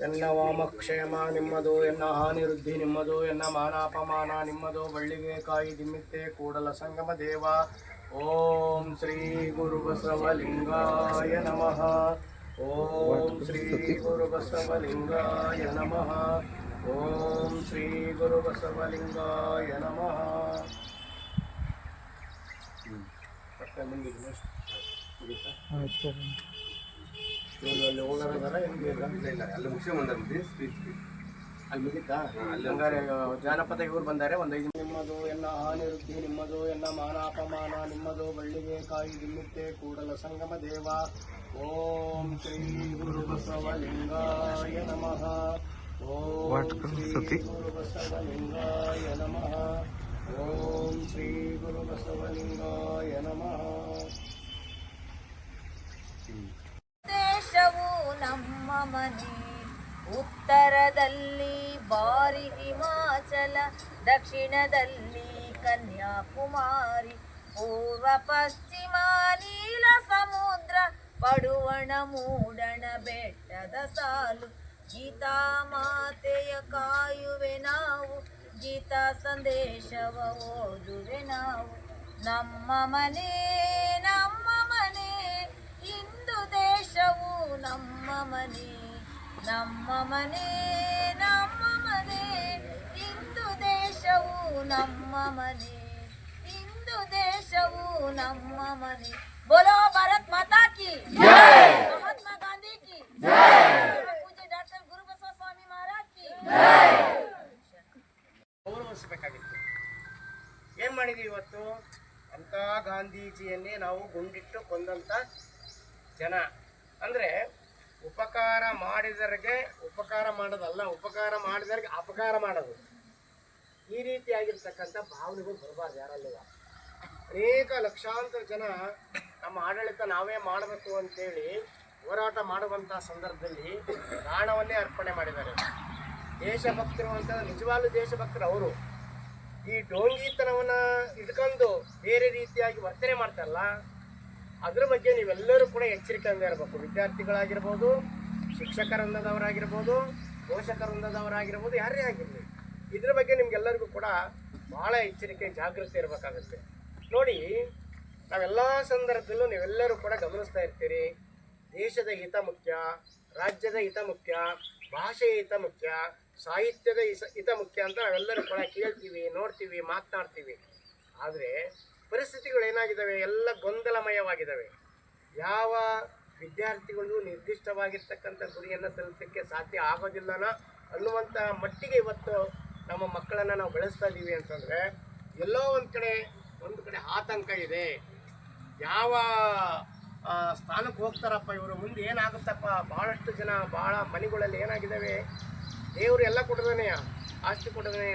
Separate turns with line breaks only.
ಎನ್ನ ವಾಮಕ್ಷೇಮ ನಿಮ್ಮದು, ಎನ್ನ ಹಾನಿವೃದ್ಧಿ ನಿಮ್ಮದು, ಎನ್ನ ಮಾನಾಪಮಾನ ನಿಮ್ಮದು, ಬಳ್ಳಿಗೆ ಕಾಯಿ ದಿಮ್ಮಿತ್ತೆ ಕೂಡಲ ಸಂಗಮ ದೇವ. ಓಂ ಶ್ರೀ ಗುರು ಬಸವಲಿಂಗಾಯ ನಮಃ. ಓಂ ಶ್ರೀ ಗುರು ಬಸವಲಿಂಗಾಯ ನಮಃ. ಓಂ ಶ್ರೀ ಗುರು ಬಸವಲಿಂಗಾಯ ನಮಃ. ಅಲ್ಲಿ ಹೋಗೋದಾರ ಅಲ್ಲಿ ಮುಖ್ಯ ಬಂದ ಸ್ಪೀಚ್ ಅಲ್ಲಿ ಮುಗಿತಾ ಅಲ್ಲಿ ಹಂಗಾರೆ ಜಾನಪದ ಇವ್ರು ಬಂದಾರೆ. ಒಂದು 5 ನಿಮ್ಮದು, ಎನ್ನ ಹಾನಿವೃದ್ಧಿ ನಿಮ್ಮದು, ಎನ್ನ ಮಾನಾಪಮಾನ ನಿಮ್ಮದು, ಬಳ್ಳಿಗೆ ಕಾಯಿ ದಿಮ್ಮಿತ್ತೆ ಕೂಡಲ ಸಂಗಮ ದೇವ. ಓಂ ಶ್ರೀ ಗುರು ಬಸವಲಿಂಗಾಯ ನಮಃ. ಓಂ ಶ್ರೀ ಗುರು ಬಸವಲಿಂಗಾಯ ನಮಃ. ಓಂ ಶ್ರೀ ಗುರು ಬಸವಲಿಂಗಾಯ ನಮಃ.
ದೇಶವು ನಮ್ಮ ಮನೆ, ಉತ್ತರದಲ್ಲಿ ಬಾರಿ ಹಿಮಾಚಲ, ದಕ್ಷಿಣದಲ್ಲಿ ಕನ್ಯಾಕುಮಾರಿ, ಪೂರ್ವ ಪಶ್ಚಿಮ ನೀಲ ಸಮುದ್ರ, ಪಡುವಣ ಮೂಡಣ ಬೆಟ್ಟದ ಸಾಲು. ಗೀತಾ ಮಾತೆಯ ಕಾಯುವೆ ನಾವು, ಗೀತಾ ಸಂದೇಶವ ಓದುವೆ ನಾವು. ನಮ್ಮ ಮನೆ ನಮ್ಮ ಮನೆ, ಹಿಂದೂ ದೇಶವು ನಮ್ಮ ಮನೆ. ನಮ್ಮ ಮನೆ ನಮ್ಮ ಮನೆ, ಹಿಂದೂ ದೇಶವು ನಮ್ಮ ಮನೆ. ಹಿಂದೂ ದೇಶವು ನಮ್ಮ ಮನೆ. ಬೋಲೋ ಭಾರತ್ ಮಾತಾ ಕಿ ಜೈ, ಮಹಾತ್ಮ ಗಾಂಧಿ ಕಿ ಜೈ, ಪೂಜ್ಯ ಡಾಕ್ಟರ್ ಗುರುಬಸವ ಸ್ವಾಮಿ ಮಹಾರಾಜ್ ಕಿ ಜೈ.
ಗೌರವಿಸಬೇಕಾಗಿತ್ತು. ಏನ್ ಮಾಡಿದೀವಿ ಇವತ್ತು? ಅಂತ ಗಾಂಧೀಜಿಯನ್ನೇ ನಾವು ಗುಂಡಿಟ್ಟು ಕೊಂದಂತ ಜನ. ಅಂದರೆ ಉಪಕಾರ ಮಾಡಿದರಿಗೆ ಉಪಕಾರ ಮಾಡೋದಲ್ಲ, ಉಪಕಾರ ಮಾಡಿದರಿಗೆ ಅಪಕಾರ ಮಾಡೋದು. ಈ ರೀತಿಯಾಗಿರ್ತಕ್ಕಂಥ ಭಾವನೆಗಳು ಬರಬಾರ್ದು ಯಾರಲ್ಲೂ. ಅನೇಕ ಲಕ್ಷಾಂತರ ಜನ ನಮ್ಮ ಆಡಳಿತ ನಾವೇ ಮಾಡಬೇಕು ಅಂತೇಳಿ ಹೋರಾಟ ಮಾಡುವಂಥ ಸಂದರ್ಭದಲ್ಲಿ ಪ್ರಾಣವನ್ನೇ ಅರ್ಪಣೆ ಮಾಡಿದ್ದಾರೆ. ದೇಶಭಕ್ತರು ಅಂತ ನಿಜವಾಗ್ಲೂ ದೇಶಭಕ್ತರು ಅವರು. ಈ ಡೋಂಗಿತನವನ್ನು ಇಟ್ಕೊಂಡು ಬೇರೆ ರೀತಿಯಾಗಿ ವರ್ತನೆ ಮಾಡ್ತಾರಲ್ಲ, ಅದ್ರ ಬಗ್ಗೆ ನೀವೆಲ್ಲರೂ ಕೂಡ ಎಚ್ಚರಿಕೆಯಿಂದ ಇರಬೇಕು. ವಿದ್ಯಾರ್ಥಿಗಳಾಗಿರ್ಬೋದು, ಶಿಕ್ಷಕವೃಂದದವರಾಗಿರ್ಬೋದು, ಪೋಷಕವೃಂದದವರಾಗಿರ್ಬೋದು, ಯಾರೇ ಆಗಿರಲಿ, ಇದ್ರ ಬಗ್ಗೆ ನಿಮ್ಗೆಲ್ಲರಿಗೂ ಕೂಡ ಭಾಳ ಎಚ್ಚರಿಕೆ ಜಾಗೃತಿ ಇರಬೇಕಾಗುತ್ತೆ. ನೋಡಿ, ನಾವೆಲ್ಲ ಸಂದರ್ಭದಲ್ಲೂ ನೀವೆಲ್ಲರೂ ಕೂಡ ಗಮನಿಸ್ತಾ ಇರ್ತೀರಿ, ದೇಶದ ಹಿತ ಮುಖ್ಯ, ರಾಜ್ಯದ ಹಿತ ಮುಖ್ಯ, ಭಾಷೆಯ ಹಿತ ಮುಖ್ಯ, ಸಾಹಿತ್ಯದ ಹಿತ ಮುಖ್ಯ ಅಂತ ನಾವೆಲ್ಲರೂ ಕೂಡ ಕೇಳ್ತೀವಿ, ನೋಡ್ತೀವಿ, ಮಾತನಾಡ್ತೀವಿ. ಆದರೆ ಪರಿಸ್ಥಿತಿಗಳು ಏನಾಗಿದ್ದಾವೆ? ಎಲ್ಲ ಗೊಂದಲಮಯವಾಗಿದ್ದಾವೆ. ಯಾವ ವಿದ್ಯಾರ್ಥಿಗಳು ನಿರ್ದಿಷ್ಟವಾಗಿರ್ತಕ್ಕಂಥ ಗುರಿಯನ್ನು ತಲುಪಲಿಕ್ಕೆ ಸಾಧ್ಯ ಆಗೋದಿಲ್ಲನ ಅನ್ನುವಂಥ ಮಟ್ಟಿಗೆ ಇವತ್ತು ನಮ್ಮ ಮಕ್ಕಳನ್ನು ನಾವು ಬೆಳೆಸ್ತಾ ಇದ್ದೀವಿ ಅಂತಂದರೆ ಎಲ್ಲೋ ಒಂದು ಕಡೆ ಆತಂಕ ಇದೆ. ಯಾವ ಸ್ಥಾನಕ್ಕೆ ಹೋಗ್ತಾರಪ್ಪ ಇವರು, ಮುಂದೆ ಏನಾಗುತ್ತಪ್ಪ? ಭಾಳಷ್ಟು ಜನ ಭಾಳ ಮನೆಗಳಲ್ಲಿ ಏನಾಗಿದ್ದಾವೆ, ದೇವರು ಎಲ್ಲ ಕೊಡೋದನೇ, ಆಸ್ತಿ ಕೊಡೋದನೇ,